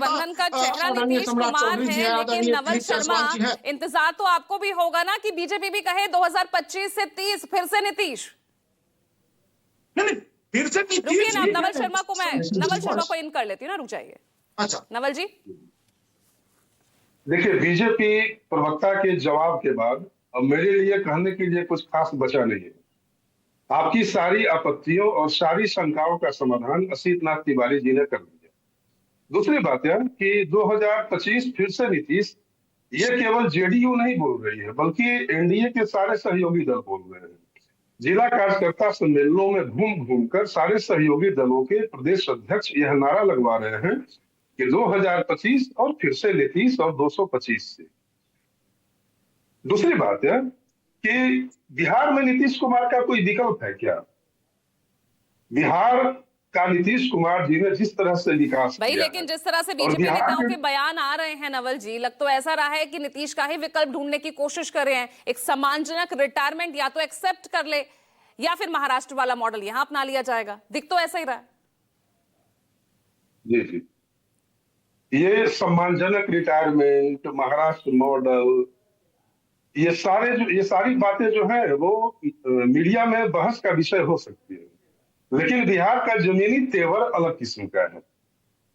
गठबंधन का चेहरा आदरणीय नीतीश सम्राट कुमार चौधरी जी है, है, लेकिन आदरणीय नवल दिलीप शर्मा, जायसवाल जी है। इंतजार तो आपको भी होगा ना कि बीजेपी भी कहे 2025 से 30 फिर से नीतीश। नहीं, फिर से रुकिए नीतीश ना, ही नवल है। शर्मा को मैं नवल शर्मा को इन कर लेती हूँ ना, रुक जाइए। अच्छा, नवल जी। देखिए, बीजेपी प्रवक्ता के जवाब के बाद अब मेरे लिए कहने के लिए कुछ खास बचा नहीं है। आपकी सारी आपत्तियों और सारी शंकाओं का समाधान असीतनाथ तिवारी जी ने कर दिया। दूसरी बात है कि 2025 फिर से नीतीश, ये केवल जेडीयू नहीं बोल रही है, बल्कि एनडीए के सारे सहयोगी दल बोल रहे हैं। जिला कार्यकर्ता सम्मेलनों में घूम घूमकर सारे सहयोगी दलों के प्रदेश अध्यक्ष यह नारा लगवा रहे हैं कि 2025 और फिर से नीतीश और 225 से। दूसरी बात है कि बिहार में नीतीश कुमार का कोई विकल्प है क्या? बिहार का नीतीश कुमार जी ने जिस तरह से विकास भाई, किया लेकिन है, जिस तरह से और बीजेपी बिहार नेताओं के बयान आ रहे हैं नवल जी, लग तो ऐसा रहा है कि नीतीश का ही विकल्प ढूंढने की कोशिश कर रहे हैं। एक सम्मानजनक रिटायरमेंट या तो एक्सेप्ट कर ले या फिर महाराष्ट्र वाला मॉडल यहां अपना लिया जाएगा। दिख तो ऐसा ही रहा है। जी जी, ये सम्मानजनक रिटायरमेंट, महाराष्ट्र मॉडल, ये सारी बातें जो है वो मीडिया में बहस का विषय हो सकती है, लेकिन बिहार का जमीनी तेवर अलग किस्म का है।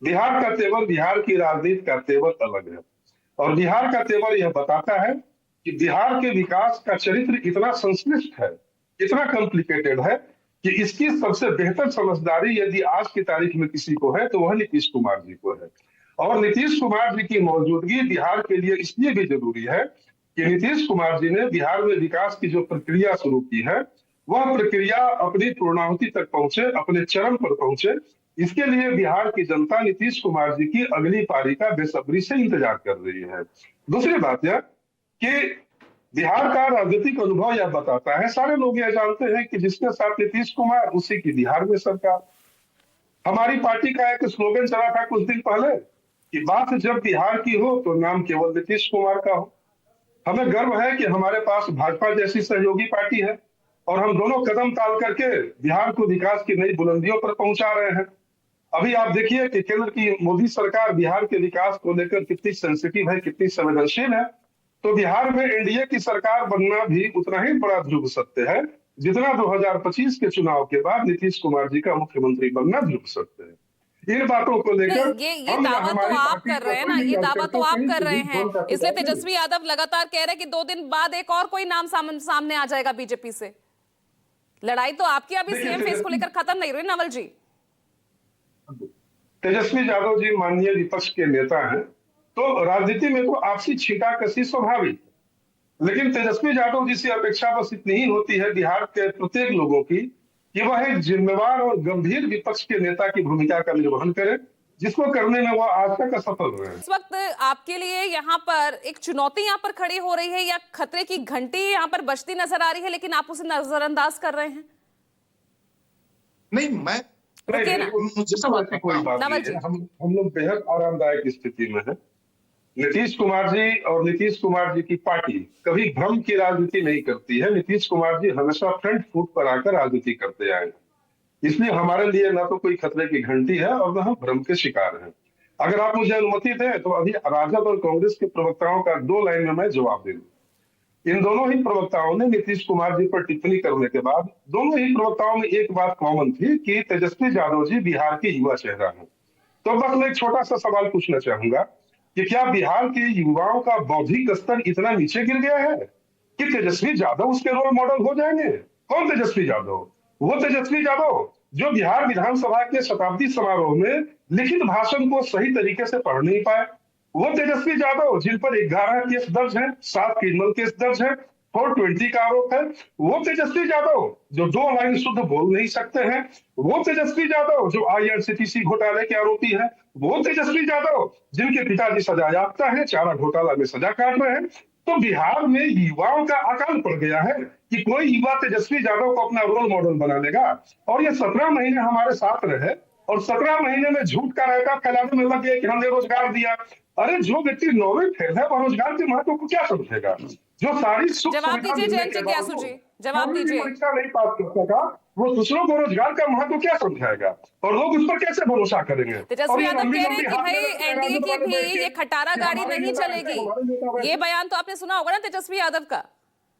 बिहार का तेवर, बिहार की राजनीति का तेवर अलग है, और बिहार का तेवर यह बताता है कि बिहार के विकास का चरित्र इतना संश्लिष्ट है, इतना कॉम्प्लिकेटेड है कि इसकी सबसे बेहतर समझदारी यदि आज की तारीख में किसी को है तो वह नीतीश कुमार जी को है। और नीतीश कुमार जी की मौजूदगी बिहार के लिए इसलिए भी जरूरी है कि नीतीश कुमार जी ने बिहार में विकास की जो प्रक्रिया शुरू की है, वह प्रक्रिया अपनी पूर्णाहुति तक पहुंचे, अपने चरम पर पहुंचे। इसके लिए बिहार की जनता नीतीश कुमार जी की अगली पारी का बेसब्री से इंतजार कर रही है। दूसरी बात यह कि बिहार का राजनीतिक अनुभव यह बताता है, सारे लोग यह जानते हैं कि जिसके साथ नीतीश कुमार, उसी की बिहार में सरकार। हमारी पार्टी का एक स्लोगन चला था कुछ दिन पहले कि बात जब बिहार की हो तो नाम केवल नीतीश कुमार का हो। हमें गर्व है कि हमारे पास भाजपा जैसी सहयोगी पार्टी है, और हम दोनों कदम ताल करके बिहार को विकास की नई बुलंदियों पर पहुंचा रहे हैं। अभी आप देखिए कि केंद्र की मोदी सरकार बिहार के विकास को लेकर कितनी सेंसिटिव है, कितनी संवेदनशील है। तो बिहार में एनडीए की सरकार बनना भी उतना ही बड़ा ध्रुव सत्य है जितना 2025 के चुनाव के बाद नीतीश कुमार जी का मुख्यमंत्री बनना ध्रुव सत्य है। इन बातों को लेकर ये दावा तो आप कर रहे हैं ना, ये दावा तो आप कर रहे हैं, इसलिए तेजस्वी यादव लगातार कह रहे हैं कि 2 दिन बाद एक और कोई नाम सामने आ जाएगा बीजेपी से। लड़ाई तो आपकी अभी सीएम फेस को लेकर खत्म नहीं हुई नवल जी। तेजस्वी यादव जी माननीय विपक्ष के नेता हैं, तो राजनीति में तो आपसी छींटाकशी स्वाभाविक, लेकिन तेजस्वी यादव जी से अपेक्षा बस इतनी ही होती है बिहार के प्रत्येक लोगों की कि वह एक जिम्मेवार और गंभीर विपक्ष के नेता की भूमिका का निर्वहन करें, जिसको करने में वह आज तक असफल रहे हैं। इस वक्त आपके लिए यहाँ पर एक चुनौती यहाँ पर खड़ी हो रही है या खतरे की घंटी यहाँ पर बजती नजर आ रही है, लेकिन आप उसे नजरअंदाज कर रहे हैं? नहीं, मैं कोई बात नहीं है। हम लोग बेहद आरामदायक स्थिति में है। नीतीश कुमार जी और नीतीश कुमार जी की पार्टी कभी भ्रम की राजनीति नहीं करती है। नीतीश कुमार जी हमेशा फ्रंट फुट पर आकर राजनीति करते आए हैं, इसलिए हमारे लिए ना तो कोई खतरे की घंटी है और ना हम भ्रम के शिकार हैं। अगर आप मुझे अनुमति दें तो अभी राजद और कांग्रेस के प्रवक्ताओं का 2 लाइन में मैं जवाब दे दूं। इन दोनों ही प्रवक्ताओं ने नीतीश कुमार जी पर टिप्पणी करने के बाद, दोनों ही प्रवक्ताओं में एक बात कॉमन थी कि तेजस्वी यादव जी बिहार के युवा चेहरा है। तो बस मैं एक छोटा सा सवाल पूछना चाहूंगा कि क्या बिहार के युवाओं का बौद्धिक स्तर इतना नीचे गिर गया है कि तेजस्वी यादव उसके रोल मॉडल हो जाएंगे? कौन तेजस्वी यादव? वो तेजस्वी यादव जो बिहार विधानसभा के शताब्दी समारोह में लिखित भाषण को सही तरीके से पढ़ नहीं पाए। वो तेजस्वी यादव जिन पर 11 केस दर्ज है, 7 क्रिमिनल केस दर्ज है, 420 का आरोप है। वो तेजस्वी यादव जो 2 लाइन शुद्ध बोल नहीं सकते हैं। वो तेजस्वी यादव जो आईआरसीटीसी घोटाले के आरोपी है। वो तेजस्वी यादव जिनके पिताजी सजायाफ्ता है, चारा घोटाला में सजा काट रहे हैं। तो बिहार में युवाओं का अकाल पड़ गया है कि कोई युवा तेजस्वी यादव को अपना रोल मॉडल बना लेगा। और ये 17 महीने हमारे साथ रहे और 17 महीने में झूठ का रायता फैलाने में लग गए कि हमने रोजगार दिया। अरे जो व्यक्ति 9वीं फेल है वह रोजगार के महत्व को क्या समझेगा? जो सारी सुख जवाब दीजिए जयंत जिज्ञासु जी, जवाब दीजिए। परीक्षा नहीं पास कर सका, वो दूसरों को रोजगार का महत्व क्या समझाएगा और लोग उस पर कैसे भरोसा करेंगे? तेजस्वी और यादव लंबी कह रहे हैं लंबी कि हाथ भाई में एनडीए की बैठ भी के ये खटारा गाड़ी हमारे नहीं नेता वैसे, हमारे नेता चलेगी। वैसे। ये बयान तो आपने सुना होगा ना तेजस्वी यादव का।